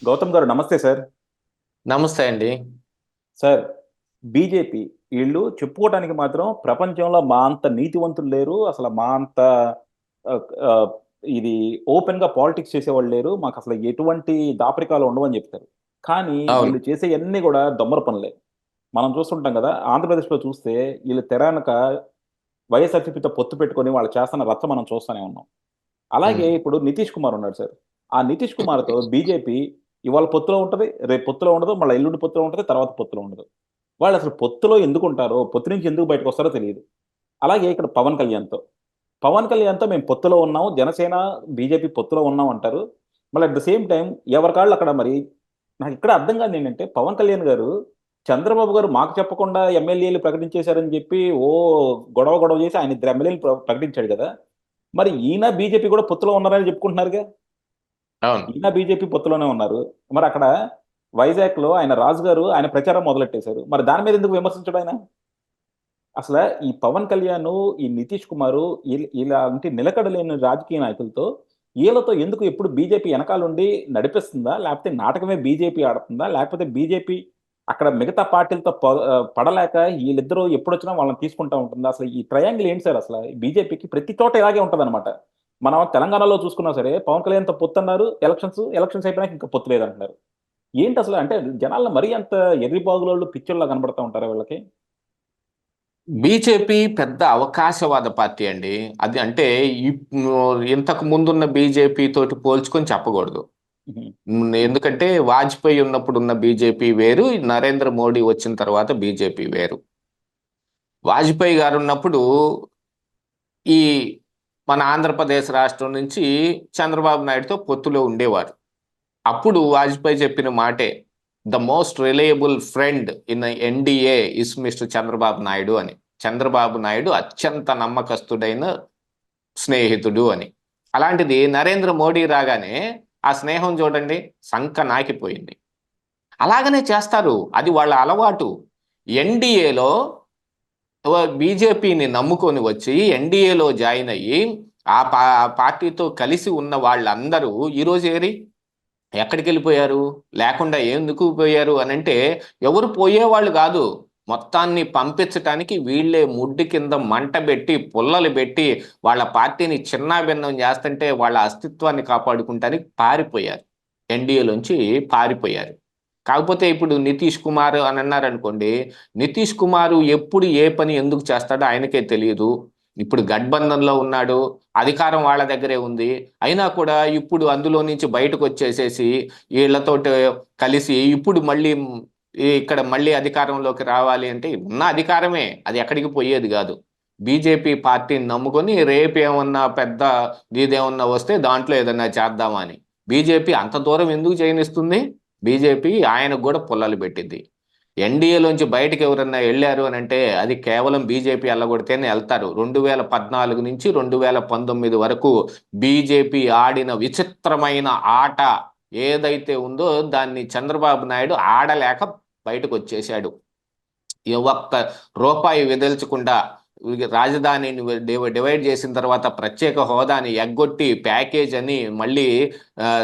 గౌతమ్ గారు నమస్తే సార్. నమస్తే అండి. సార్, బీజేపీ వీళ్ళు చెప్పుకోవడానికి మాత్రం ప్రపంచంలో మా అంత నీతివంతులు లేరు. అసలు మా అంత ఆహ్, ఆహ్, ఇది ఓపెన్‌గా పాలిటిక్స్ చేసేవాళ్ళు లేరు. మాకసలు ఎటువంటి దాపరికాలు ఉండవని చెప్తారు. కానీ అవును. వీళ్ళు చేసేయన్నీ గూడా దొమ్మర పనులే. మనం చూస్తుంటాం గదా! ఆంధ్రప్రదేశ్‌లో చూస్తే ఈళ్ళు తెరానక వైఎస్ఆర్‌సీపీతో పొత్తు పెట్టుకొని వాళ్ళు చేస్తున్న రచ్చ మనం చూస్తూనే ఉన్నాం. అలాగే హ్మ్. ఇప్పుడు నితీష్ కుమార్ ఉన్నాడు సార్. ఆ నితీష్ కుమార్‌తో బీజేపీ ఇవాళ పొత్తులో ఉంటది. రేపు పొత్తులో ఉండదు. మళ్ళా ఎల్లుండి పొత్తులో ఉంటది. తర్వాత పొత్తులో ఉండదు. వాళ్ళసలు పొత్తులో ఎందుకుంటారో, పొత్తు నుంచి ఎందుకు బయటకొస్తారో తెలీదు. అలాగే ఇక్కడ పవన్ కళ్యాణ్‌తో. పవన్ కళ్యాణ్‌తో మేము పొత్తులో ఉన్నాం. జనసేన, బీజేపీ పొత్తులో ఉన్నాం అంటారు. మళ్ళీ అట్ ద సేమ్ టైమ్ ఎవరికాళ్ళు అక్కడ మరి నాకిక్కడ అర్థం కానిదేంటంటే పవన్ కళ్యాణ్ గారు చంద్రబాబు గారు మాకు చెప్పకుండా ఎమ్మెల్యేలు ప్రకటించేశారని చెప్పి గొడవ గొడవ చేసి ఆయన ఇద్దరు ఎమ్మెల్యేలు ప్రకటించాడు గదా! మరి ఈయన బీజేపీ కూడా పొత్తులో ఉన్నారని చెప్పుకుంటున్నారుగా. అవును. ఈయన బీజేపీ పొత్తులోనే ఉన్నారు. మరక్కడ వైజాగ్‌లో ఆయన రాజు గారు ఆయన ప్రచారం మొదలెట్టేశారు. మరి దాని మీద ఎందుకు విమర్శించడు ఆయన? అసల ఈ పవన్ కళ్యాణు, ఈ నితీష్ కుమారు ఇలాంటి నిలకడ లేని రాజకీయ నాయకులతో ఈళ్ళతో ఎందుకు ఎప్పుడు బీజేపీ ఎనకాలుండి నడిపిస్తుందా? లేపోతే నాటకమే బీజేపీ ఆడుతుందా? లేకపోతే బీజేపీ అక్కడ మిగతా పార్టీలతో పడలేక ఈళ్ళిద్దరూ ఎప్పుడొచ్చినా వాళ్ళని తీసుకుంటా ఉంటుందా? అసలు ఈ ట్రయాంగిల్ ఏంటి సార్ అసల? బీజేపీకి ప్రతి చోట ఇలాగే ఉంటదనమాట. మనం తెలంగాణలో చూసుకున్నా సరే పవన్ కళ్యాణ్‌తో పొత్తన్నారు. ఎలక్షన్స్ అయిపోయినాక ఇంక పొత్తు లేదంటున్నారు. ఏంటసల? అంటే జనాల్లో మరీ అంత ఎర్రిబాగులోళ్ళు, పిచ్చోల్లా కనపడతా ఉంటారా వీళ్ళకి? బీజేపీ పెద్ద అవకాశవాద పార్టీ అండి. అది అంటే ఇంతకు ముందున్న బీజేపీ తోటి పోల్చుకొని చెప్పకూడదు. హుహు. ఎందుకంటే వాజ్పేయి ఉన్నప్పుడున్న బీజేపీ వేరు. నరేంద్ర మోడీ వచ్చిన తర్వాత బీజేపీ వేరు. వాజ్పేయి గారున్నప్పుడు ఈ మన ఆంధ్రప్రదేశ్ రాష్ట్రం నుంచి చంద్రబాబు నాయుడుతో పొత్తులో ఉండేవారు. అప్పుడు వాజ్పేయి చెప్పిన మాటే, the most reliable friend in NDA is mister Chandrababu Naidu అని. చంద్రబాబు నాయుడు అత్యంత నమ్మకస్తుడైన స్నేహితుడు అని. అలాంటిది నరేంద్ర మోడీ రాగానే ఆ స్నేహం చూడండి సంక నాకిపోయింది. అలాగనే చేస్తారు. అది వాళ్ళ అలవాటు. ఎన్‌డీఏలో బీజేపీని నమ్ముకొని వచ్చి ఎన్‌డీఏలో జాయిన్ అయ్యి ఆ పార్టీతో కలిసి ఉన్న వాళ్ళందరూ ఈరోజు ఎక్కడికెళ్ళిపోయారు? లేకుండా ఎందుకు పోయారు అనంటే, ఎవరు పోయేవాళ్ళు గాదు. మొత్తాన్ని పంపించటానికి వీళ్ళే ముడ్డి కింద మంట బెట్టి, పుల్లలు బెట్టి, వాళ్ళ పార్టీని చిన్నాభిన్నం జేస్తంటే, వాళ్ళ అస్తిత్వాన్ని కాపాడుకుంటానికి పారిపోయారు. ఎన్‌డీఏలోంచి పారిపోయారు. కాకపోతే ఇప్పుడు నితీష్ కుమార్ అని అన్నారనుకోండి, నితీష్ కుమారు ఎప్పుడు ఏ పని ఎందుకు చేస్తాడో ఆయనకే తెలీదు. ఇప్పుడు గఠబంధన్‌లో ఉన్నాడు. అధికారం వాళ్ళ దగ్గరే ఉంది. అయినా కూడా ఇప్పుడు అందులో నుంచి బయటకొచ్చేసేసి ఈళ్ళతోటి కలిసి ఇప్పుడు మళ్ళీ ఇక్కడ మళ్ళీ అధికారంలోకి రావాలి అంటే ఉన్న అధికారమే. అది ఎక్కడికి పోయేది గాదు. బీజేపీ పార్టీని నమ్ముకొని రేపేమన్నా పెద్ద ఇదేమన్నా వస్తే దాంట్లో ఏదన్నా చేద్దామా అని. బీజేపీ అంత దూరం ఎందుకు చేయనిస్తుంది? బీజేపీ ఆయనకు గూడా పుల్లలు పెట్టిద్ది. ఎన్‌డీఏలోంచి బయటకి ఎవరన్నా ఎళ్లారు అనంటే అది కేవలం బీజేపీ ఎల్లగొడితేనే ఎళ్తారు. 2014 నుంచి 2019 వరకు బీజేపీ ఆడిన విచిత్రమైన ఆట ఏదైతే ఉందో దాన్ని చంద్రబాబు నాయుడు ఆడలేక బయటకొచ్చేశాడు. ఈ ఒక్క రూపాయి విదల్చకుండా రాజధానిని డివైడ్ చేసిన తర్వాత ప్రత్యేక హోదాని ఎగ్గొట్టి ప్యాకేజ్ అని మళ్ళీ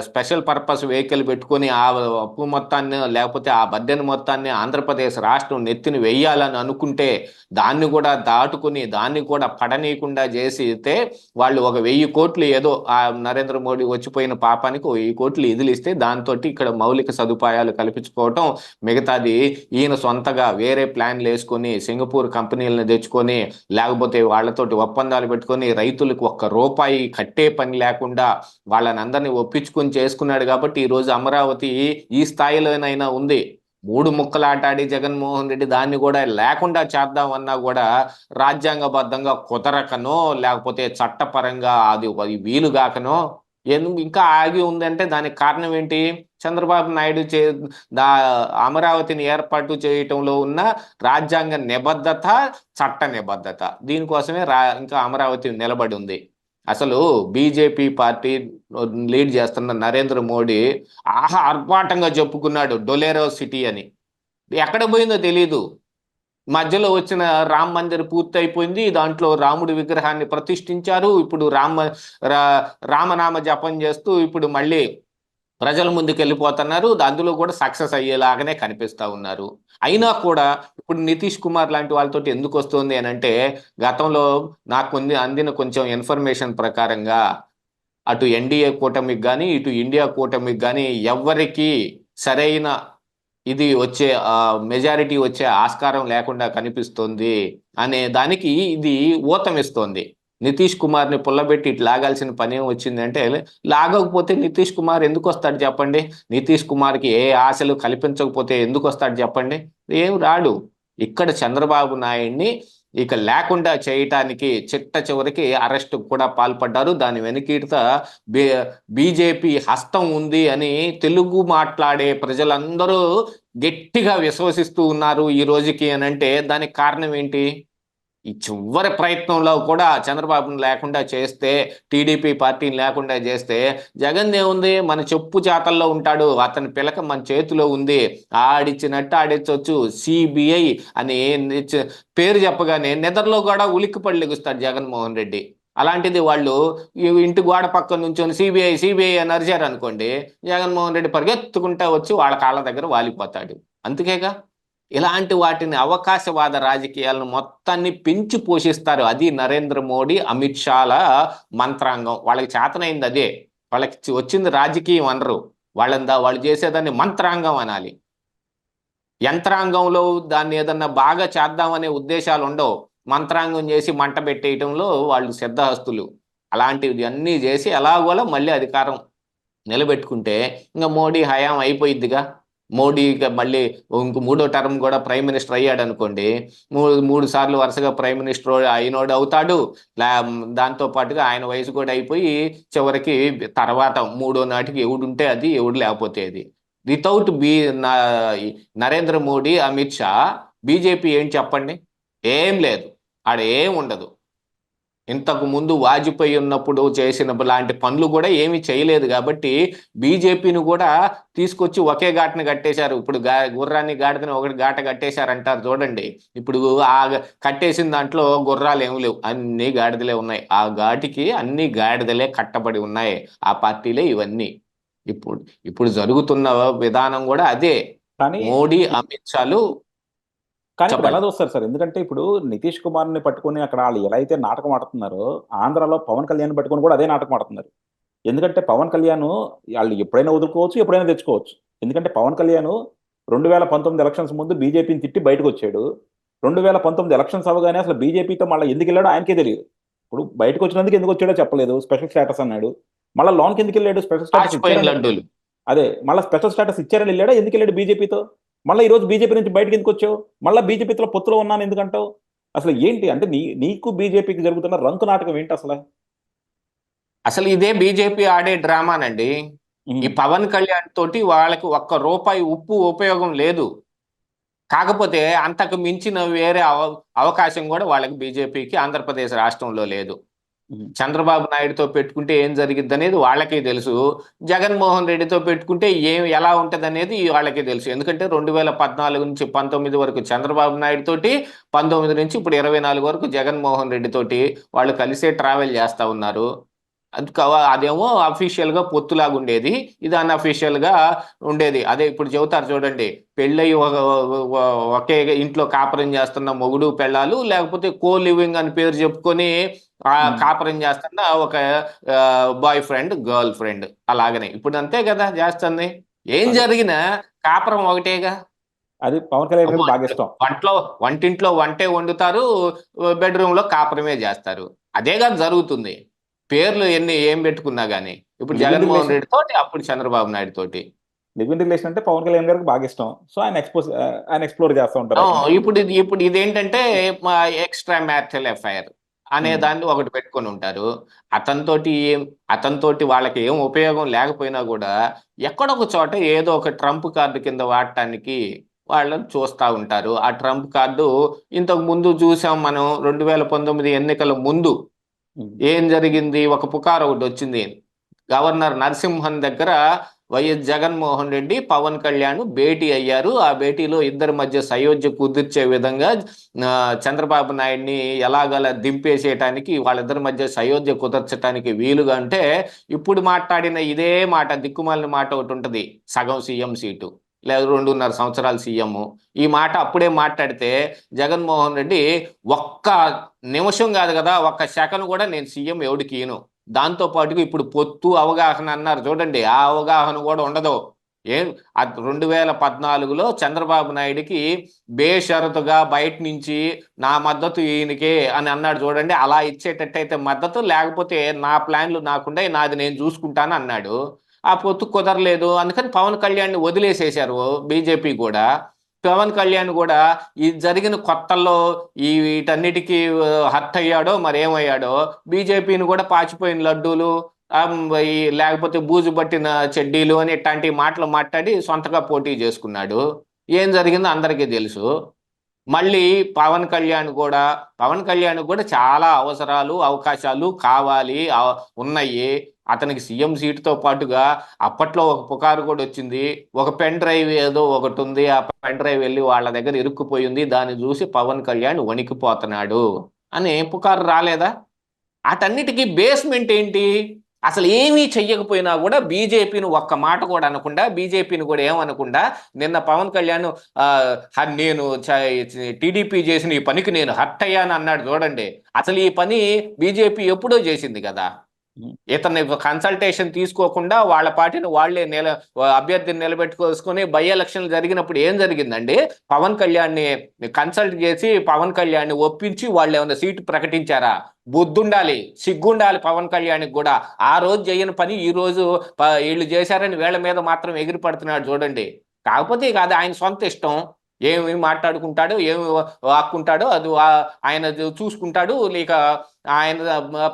స్పెషల్ పర్పస్ వెహికల్ పెట్టుకొని ఆ అప్పు మొత్తాన్ని లేకపోతే ఆ బడ్డెన్ మొత్తాన్ని ఆంధ్రప్రదేశ్ రాష్ట్రం నెత్తిన వెయ్యాలని అనుకుంటే దాన్ని కూడా దాటుకుని దాన్ని కూడా పడనీయకుండా చేసితే వాళ్ళు ఒక 1000 కోట్లు ఏదో ఆ నరేంద్ర మోడీ వచ్చిపోయిన పాపానికి 1000 కోట్లు ఇదిలిస్తే దాంతో ఇక్కడ మౌలిక సదుపాయాలు కల్పించుకోవటం మిగతాది ఈయన సొంతగా వేరే ప్లాన్లు వేసుకొని సింగపూర్ కంపెనీలను తెచ్చుకొని లేకపోతే వాళ్ళతోటి ఒప్పందాలు పెట్టుకొని రైతులకు ఒక్క రూపాయి కట్టే పని లేకుండా వాళ్ళని అందరినీ ఒప్పించుకొని చేసుకున్నాడు కాబట్టి ఈరోజు అమరావతి ఈ స్థాయిలోనైనా ఉంది. మూడు ముక్కలాటాడి జగన్మోహన్ రెడ్డి దాన్ని కూడా లేకుండా చేద్దామన్నా కూడా రాజ్యాంగబద్ధంగా కుదరకనో లేకపోతే చట్టపరంగా అది వీలుగాకనో ఎందుకు ఇంకా ఆగి ఉందంటే దానికి కారణం ఏంటి? చంద్రబాబు నాయుడు దా అమరావతిని ఏర్పాటు చేయటంలో ఉన్న రాజ్యాంగ నిబద్ధత, చట్ట నిబద్ధత. దీనికోసమే ఇంకా అమరావతి నిలబడి ఉంది. అసలు బీజేపీ పార్టీ లీడ్ చేస్తున్న నరేంద్ర మోడీ ఆర్భాటంగా చెప్పుకున్నాడు డొలేరో సిటీ అని. ఎక్కడ పోయిందో తెలీదు. మధ్యలో వచ్చిన రామ్ మందిర్ పూర్తయిపోయింది. దాంట్లో రాముడి విగ్రహాన్ని ప్రతిష్ఠించారు. ఇప్పుడు రామనామ జపం చేస్తూ ఇప్పుడు మళ్ళీ ప్రజల ముందుకు వెళ్ళిపోతున్నారు, అందులో కూడా సక్సెస్ అయ్యేలాగానే కనిపిస్తా ఉన్నారు. అయినా కూడా ఇప్పుడు నితీష్ కుమార్ లాంటి వాళ్ళతో ఎందుకు వస్తుంది అని అంటే, గతంలో నాకు అందిన కొంచెం ఇన్ఫర్మేషన్ ప్రకారంగా అటు ఎన్డీఏ కూటమికి కానీ ఇటు ఇండియా కూటమికి కానీ ఎవ్వరికి సరైన ఇది వచ్చే మెజారిటీ వచ్చే ఆస్కారం లేకుండా కనిపిస్తుంది అనే దానికి ఇది ఊతమిస్తోంది. నితీష్ కుమార్ని పుల్లబెట్టి ఇటు లాగాల్సిన పని ఏం వచ్చిందంటే, లాగకపోతే నితీష్ కుమార్ ఎందుకు వస్తాడు చెప్పండి? నితీష్ కుమార్కి ఏ ఆశలు కల్పించకపోతే ఎందుకు వస్తాడు చెప్పండి? ఏం రాడు. ఇక్కడ చంద్రబాబు నాయుడిని ఇక లేకుండా చేయటానికి చిట్ట చివరికి అరెస్ట్ కూడా పాల్పడ్డారు. దాని వెనుకీత బీజేపీ హస్తం ఉంది అని తెలుగు మాట్లాడే ప్రజలందరూ గట్టిగా విశ్వసిస్తూ ఉన్నారు ఈ రోజుకి అని అంటే, దానికి కారణం ఏంటి? ఈ చివరి ప్రయత్నంలో కూడా చంద్రబాబును లేకుండా చేస్తే, టీడీపీ పార్టీని లేకుండా చేస్తే, జగన్ ఏముంది మన చెప్పు చేతల్లో ఉంటాడు, అతని పిలక మన చేతిలో ఉంది, ఆడిచ్చినట్టు ఆడించవచ్చు. సిబిఐ అని పేరు చెప్పగానే నిద్రలో కూడా ఉలిక్కిపడి లెగుస్తాడు జగన్మోహన్ రెడ్డి. అలాంటిది వాళ్ళు ఇంటి గోడ పక్కన నుంచొని సిబిఐ సిబిఐ అని అరిచారు అనుకోండి, జగన్మోహన్ రెడ్డి పరిగెత్తుకుంటా వచ్చి వాళ్ళ కాళ్ళ దగ్గర వాలిపోతాడు. అందుకేగా ఇలాంటి వాటిని అవకాశవాద రాజకీయాలను మొత్తాన్ని పెంచి పోషిస్తారు. అది నరేంద్ర మోడీ, అమిత్ షాల మంత్రాంగం. వాళ్ళకి చేతనైంది అదే. వాళ్ళకి వచ్చింది రాజకీయం అనరు, వాళ్ళు చేసేదాన్ని మంత్రాంగం అనాలి. యంత్రాంగంలో దాన్ని ఏదన్నా బాగా చేద్దామనే ఉద్దేశాలు ఉండవు. మంత్రాంగం చేసి మంట పెట్టేయటంలో వాళ్ళు సిద్ధహస్తులు. అలాంటివి అన్నీ చేసి ఎలాగోలా మళ్ళీ అధికారం నిలబెట్టుకుంటే ఇంకా మోడీ హయాం అయిపోయిద్దిగా. మోడీ మళ్ళీ ఇంకో 3వ టర్మ్ కూడా ప్రైమ్ మినిస్టర్ అయ్యాడు అనుకోండి, మూడు సార్లు వరుసగా ప్రైమ్ మినిస్టర్ అయినోడు అవుతాడు. దాంతో పాటుగా ఆయన వయసు కూడా అయిపోయి చివరికి తర్వాత 3వ నాటికి ఎవడుంటే అది, ఎవడు లేకపోతే అది. వితౌట్ నరేంద్ర మోడీ, అమిత్ షా, బీజేపీ ఏం చెప్పండి? ఏం లేదు, ఆడ ఏం ఉండదు. ఇంతకు ముందు వాజ్పేయి ఉన్నప్పుడు చేసిన లాంటి పనులు కూడా ఏమీ చేయలేదు కాబట్టి బీజేపీని కూడా తీసుకొచ్చి ఒకే ఘాటను కట్టేశారు. ఇప్పుడు గుర్రాన్ని గాడిదని ఒకటి ఘాట కట్టేశారంటారు చూడండి. ఇప్పుడు ఆ కట్టేసిన దాంట్లో గుర్రాలు ఏమి లేవు, అన్ని గాడిదలే ఉన్నాయి. ఆ ఘాటికి అన్ని గాడిదలే కట్టబడి ఉన్నాయి. ఆ పార్టీలే ఇవన్నీ. ఇప్పుడు జరుగుతున్న విధానం కూడా అదే. కానీ మోడీ, అమిత్ షాలు కానీ ఇప్పుడు ఎలా చెప్పండి. చూస్తారు సార్? ఎందుకంటే ఇప్పుడు నితీష్ కుమార్ని పట్టుకొని అక్కడ వాళ్ళు ఎలా అయితే నాటకం ఆడుతున్నారో, ఆంధ్రాలో పవన్ కళ్యాణ్ పట్టుకొని కూడా అదే నాటకం ఆడుతున్నారు. ఎందుకంటే పవన్ కళ్యాణ్ వాళ్ళు ఎప్పుడైనా వదులుకోవచ్చు, ఎప్పుడైనా తెచ్చుకోవచ్చు. ఎందుకంటే పవన్ కళ్యాణ్ 2019 ఎలక్షన్స్ ముందు బీజేపీని తిట్టి బయటకు వచ్చాడు. 2019 ఎలక్షన్స్ అవగానే అసలు బీజేపీతో మళ్ళీ ఎందుకు వెళ్ళాడో ఆయనకే తెలియదు. ఇప్పుడు బయటకు వచ్చినందుకు ఎందుకు వచ్చాడో చెప్పలేదు, స్పెషల్ స్టేటస్ అన్నాడు. మళ్ళీ లోన్కి ఎందుకు వెళ్ళాడు? స్పెషల్ స్టేటస్ పాచిపోయిన ఇచ్చారని, లడ్డూలు. అదే మళ్ళీ స్పెషల్ స్టేటస్ ఇచ్చారని వెళ్ళాడా? ఎందుకు వెళ్ళాడు బీజేపీతో? మళ్ళీ ఈ రోజు బీజేపీ నుంచి బయటకు ఎందుకు వచ్చావు? మళ్ళీ బీజేపీతో పొత్తులో ఉన్నాను ఎందుకంటావు? అసలు ఏంటి అంటే నీకు బీజేపీకి జరుగుతున్న రంకు నాటకం ఏంటి అసలు? అసలు ఇదే బీజేపీ ఆడే డ్రామానండి. ఈ పవన్ కళ్యాణ్ తోటి వాళ్ళకి ఒక్క రూపాయి ఉప్పు ఉపయోగం లేదు. కాకపోతే అంతకు మించిన వేరే అవకాశం కూడా వాళ్ళకి బీజేపీకి ఆంధ్రప్రదేశ్ రాష్ట్రంలో లేదు. చంద్రబాబు నాయుడుతో పెట్టుకుంటే ఏం జరిగిద్ది అనేది వాళ్ళకే తెలుసు. జగన్మోహన్ రెడ్డితో పెట్టుకుంటే ఎలా ఉంటది అనేది వాళ్ళకే తెలుసు. ఎందుకంటే 2014 నుంచి 19 వరకు చంద్రబాబు నాయుడు తోటి, 19 నుంచి ఇప్పుడు 24 వరకు జగన్మోహన్ రెడ్డి తోటి వాళ్ళు కలిసే ట్రావెల్ చేస్తా ఉన్నారు. అదేమో అఫీషియల్ గా పొత్తులాగా ఉండేది, ఇది అన్అఫీషియల్ గా ఉండేది. అదే ఇప్పుడు చెబుతారు చూడండి, పెళ్ళయి ఒకే ఇంట్లో కాపురం చేస్తున్న మొగుడు పెళ్ళాలు, లేకపోతే కో లివింగ్ అని పేరు చెప్పుకొని కాపురం చేస్తున్న ఒక బాయ్ ఫ్రెండ్, గర్ల్ ఫ్రెండ్. అలాగనే ఇప్పుడు అంతే కదా చేస్తుంది. ఏం జరిగినా కాపురం ఒకటేగా. అది పవన్ కళ్యాణ్ గారికి బాగా ఇష్టం. వంటింట్లో వంటే వండుతారు, బెడ్రూమ్ లో కాపురమే చేస్తారు. అదేగా జరుగుతుంది. పేర్లు ఏం పెట్టుకున్నా గానీ. ఇప్పుడు జగన్మోహన్ రెడ్డి తోటి, అప్పుడు చంద్రబాబు నాయుడు తోటి. లివ్ ఇన్ రిలేషన్ అంటే పవన్ కళ్యాణ్ గారికి బాగా ఇష్టం. సో ఆయన ఎక్స్ప్లోర్ చేస్తూ ఉంటారు. ఇప్పుడు ఇదేంటంటే ఎక్స్ట్రా మ్యారిటల్ ఎఫైర్ అనే దాన్ని ఒకటి పెట్టుకొని ఉంటారు. అతనితోటి వాళ్ళకి ఏం ఉపయోగం లేకపోయినా కూడా ఎక్కడొక చోట ఏదో ఒక ట్రంప్ కార్డు కింద వాడటానికి వాళ్ళని చూస్తూ ఉంటారు. ఆ ట్రంప్ కార్డు ఇంతకు ముందు చూసాం మనం. 2019 ఎన్నికల ముందు ఏం జరిగింది? ఒక పుకారు ఒకటి వచ్చింది. గవర్నర్ నరసింహన్ దగ్గర వైఎస్ జగన్మోహన్ రెడ్డి పవన్ కళ్యాణ్ భేటీ అయ్యారు. ఆ భేటీలో ఇద్దరి మధ్య సయోధ్య కుదిర్చే విధంగా ఆ, చంద్రబాబు నాయుడిని ఎలాగలా దింపేసేయటానికి, వాళ్ళిద్దరి మధ్య సయోధ్య కుదర్చడానికి వీలుగా అంటే ఇప్పుడు మాట్లాడిన ఇదే మాట, దిక్కుమాలిన మాట ఒకటి ఉంటుంది, సగం సీఎం సీటు లేదా 2.5 సంవత్సరాలు సీఎం. ఈ మాట అప్పుడే మాట్లాడితే జగన్మోహన్ రెడ్డి ఒక్క నిమిషం కాదు కదా, ఒక్క సెకను కూడా నేను సీఎం ఎవడికి ఇయ్యను. దాంతో పాటుగా ఇప్పుడు పొత్తు అవగాహన అన్నారు చూడండి, ఆ అవగాహన కూడా ఉండదు. ఏం 2014లో చంద్రబాబు నాయుడికి బేషరతుగా బయట నుంచి నా మద్దతు ఈయనకే అని అన్నాడు చూడండి, అలా ఇచ్చేటట్టయితే మద్దతు, లేకపోతే నా ప్లాన్లు నాకుండే, నాది నేను చూసుకుంటాను అన్నాడు. ఆ పొత్తు కుదరలేదు, అందుకని పవన్ కళ్యాణ్ని వదిలేసేశారు బీజేపీ కూడా. పవన్ కళ్యాణ్ కూడా ఈ జరిగిన కొత్తల్లో వీటన్నిటికీ హర్ట్ అయ్యాడో మరేమయ్యాడో, బీజేపీని కూడా పాచిపోయిన లడ్డూలు, లేకపోతే బూజు పట్టిన చెడ్డీలు అని ఇట్లాంటి మాటలు మాట్లాడి సొంతగా పోటీ చేసుకున్నాడు. ఏం జరిగిందో అందరికీ తెలుసు. మళ్ళీ పవన్ కళ్యాణ్ కూడా చాలా అవసరాలు అవకాశాలు కావాలి, ఉన్నాయి. అతనికి సీఎం సీటుతో పాటుగా అప్పట్లో ఒక పుకారు కూడా వచ్చింది, ఒక పెన్ డ్రైవ్ ఏదో ఒకటి ఉంది, ఆ పెన్ డ్రైవ్ వెళ్ళి వాళ్ళ దగ్గర ఇరుక్కుపోయింది, దాన్ని చూసి పవన్ కళ్యాణ్ వణికిపోతున్నాడు అని పుకారు రాలేదా? అటన్నిటికీ బేస్మెంట్ ఏంటి? అసలు ఏమీ చెయ్యకపోయినా కూడా బీజేపీని ఒక్క మాట కూడా అనకుండా, బీజేపీని కూడా ఏమనకుండా, నిన్న పవన్ కళ్యాణ్ నేను టీడీపీ చేసిన ఈ పనికి నేను హర్ట్ అయ్యాను అన్నాడు చూడండి. అసలు ఈ పని బీజేపీ ఎప్పుడో చేసింది కదా. ఇతన్ని కన్సల్టేషన్ తీసుకోకుండా వాళ్ళ పార్టీని వాళ్లే అభ్యర్థిని నిలబెట్టుకోసుకొని బై ఎలక్షన్లు జరిగినప్పుడు ఏం జరిగిందండి? పవన్ కళ్యాణ్ని కన్సల్ట్ చేసి పవన్ కళ్యాణ్ని ఒప్పించి వాళ్ళు ఏమైనా సీటు ప్రకటించారా? బుద్ధుండాలి, సిగ్గుండాలి పవన్ కళ్యాణ్కి కూడా. ఆ రోజు చేయని పని ఈ రోజు వీళ్ళు చేశారని వీళ్ళ మీద మాత్రం ఎగిరి పడుతున్నాడు చూడండి. కాకపోతే ఇక అది ఆయన సొంత ఇష్టం, ఏమి మాట్లాడుకుంటాడో ఏమి వాక్కుంటాడో అది ఆయన చూసుకుంటాడు. లేక ఆయన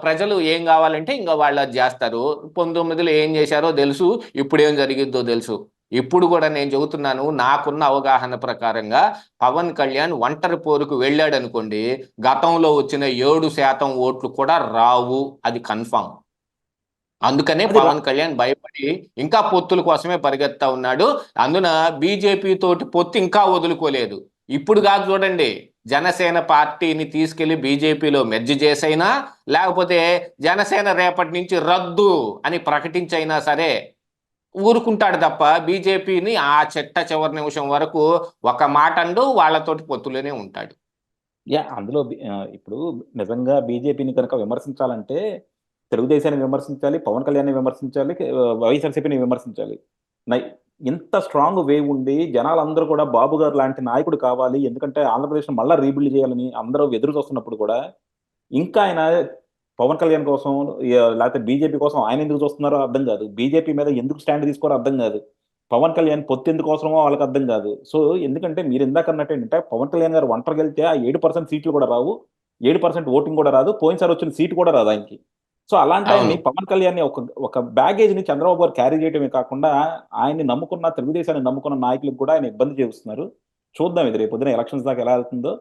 ప్రజలు ఏం కావాలంటే ఇంకా వాళ్ళు అది చేస్తారు. 19లో ఏం చేశారో తెలుసు, ఇప్పుడు ఏం జరిగిద్దో తెలుసు. ఇప్పుడు కూడా నేను చెబుతున్నాను, నాకున్న అవగాహన ప్రకారంగా పవన్ కళ్యాణ్ ఒంటరి పోరుకు వెళ్ళాడు అనుకోండి, గతంలో వచ్చిన 7% ఓట్లు కూడా రావు, అది కన్ఫామ్. అందుకనే అది పవన్ కళ్యాణ్ భయపడి ఇంకా పొత్తుల కోసమే పరిగెత్తా ఉన్నాడు. అందున బీజేపీ తోటి పొత్తు ఇంకా వదులుకోలేదు. ఇప్పుడు కాదు చూడండి, జనసేన పార్టీని తీసుకెళ్లి బీజేపీలో మెర్జ్ చేసైనా, లేకపోతే జనసేన రేపటి నుంచి రద్దు అని ప్రకటించైనా సరే ఊరుకుంటాడు తప్ప, బీజేపీని ఆ చివరి నిమిషం వరకు ఒక మాట అండు వాళ్ళతోటి పొత్తులోనే ఉంటాడు. అందులో ఇప్పుడు నిజంగా బీజేపీని కనుక విమర్శించాలంటే తెలుగుదేశాన్ని విమర్శించాలి, పవన్ కళ్యాణ్ని విమర్శించాలి, వైఎస్ఆర్సీపీని విమర్శించాలి. ఇంత స్ట్రాంగ్ వేవ్ ఉండి జనాలందరూ కూడా బాబు గారు లాంటి నాయకుడు కావాలి, ఎందుకంటే ఆంధ్రప్రదేశ్ మళ్ళా రీబిల్డ్ చేయాలని అందరూ ఎదురు చూస్తున్నప్పుడు కూడా ఇంకా ఆయన పవన్ కళ్యాణ్ కోసం లేకపోతే బీజేపీ కోసం ఆయన ఎందుకు చూస్తున్నారో అర్థం కాదు, బీజేపీ మీద ఎందుకు స్టాండ్ తీసుకోరో అర్థం కాదు, పవన్ కళ్యాణ్ పొత్తు ఎందుకు అవసరమో వాళ్ళకి అర్థం కాదు. సో ఎందుకంటే మీరు ఇందాక అన్నట్టు ఏంటంటే పవన్ కళ్యాణ్ గారు ఒంటరికి వెళ్తే ఆ 7% సీట్లు కూడా రావు, 7% ఓటింగ్ కూడా రాదు, పోయినసారి వచ్చిన సీటు కూడా రాదు ఆయనకి. సో అలాంటి ఆయన్ని పవన్ కళ్యాణ్ ఒక ఒక బ్యాగేజ్ ని చంద్రబాబు గారు క్యారీ చేయడమే కాకుండా ఆయన్ని నమ్ముకున్న తెలుగుదేశాన్ని నమ్ముకున్న నాయకులకు కూడా ఆయన ఇబ్బంది చేస్తున్నారు. చూద్దాం ఇది రేపు పొద్దున ఎలక్షన్స్ దాకా ఎలా వెళ్తుందో.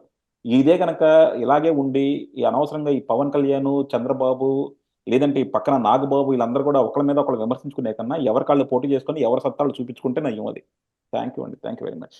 ఇదే కనుక ఇలాగే ఉండి ఈ అనవసరంగా ఈ పవన్ కళ్యాణ్, చంద్రబాబు, లేదంటే ఈ పక్కన నాగబాబు వీళ్ళందరూ కూడా ఒకళ్ళ మీద ఒకళ్ళు విమర్శించుకునే కన్నా ఎవరి కాళ్ళు పోటీ చేసుకొని ఎవరి సత్తాలు చూపించుకుంటే నయ్యం అది. థ్యాంక్ యూ అండి, థ్యాంక్ యూ వెరీ మచ్.